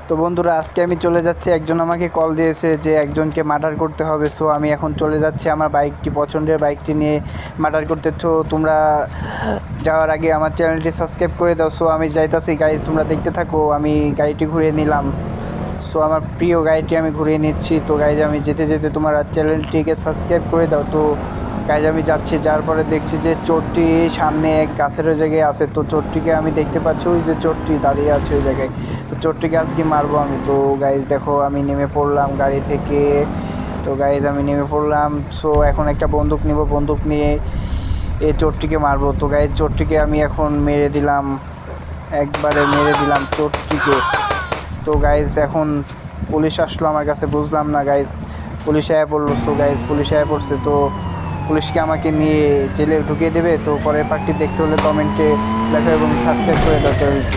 তো বন্ধুরা, আজকে আমি চলে যাচ্ছি। একজন আমাকে কল দিয়েছে যে একজনকে মার্ডার করতে হবে। সো আমি এখন চলে যাচ্ছি আমার বাইকটি, পছন্দের বাইকটি নিয়ে মার্ডার করতে। তো তোমরা যাওয়ার আগে আমার চ্যানেলটি সাবস্ক্রাইব করে দাও। সো আমি যাইতাছি গাইজ, তোমরা দেখতে থাকো। আমি গাড়িটি ঘুরিয়ে নিলাম। সো আমার প্রিয় গাড়িটি আমি ঘুরিয়ে নিচ্ছি। তো গাইজ আমি যেতে যেতে তোমার চ্যানেলটিকে সাবস্ক্রাইব করে দাও। তো গাইজ আমি যাচ্ছি, যার পরে দেখছি যে চোরটি সামনে এক গাছের ওই জায়গায় আছে। তো চোরটিকে আমি দেখতে পাচ্ছি, ওই যে চোরটি দাঁড়িয়ে আছে ওই জায়গায়। তো চোরটিকে আজকে মারবো আমি। তো গাইজ দেখো, আমি নেমে পড়লাম গাড়ি থেকে। তো গাইজ আমি নেমে পড়লাম। সো এখন একটা বন্দুক নিব, বন্দুক নিয়ে এই চোরটিকে মারবো। তো গাইজ চোরটিকে আমি এখন মেরে দিলাম, একবারে মেরে দিলাম চোরটিকে। তো গাইজ এখন পুলিশ আসলো আমার কাছে, বুঝলাম না গাইজ, পুলিশ আয়া পড়লো। সো গাইজ পুলিশ আয়া পড়ছে। তো পুলিশকে আমাকে নিয়ে জেলে ঢুকিয়ে দেবে। তো পরের পার্টটি দেখতে হলে কমেন্টে লেখো এবং সাবস্ক্রাইব করে দাও চ্যানেলটি।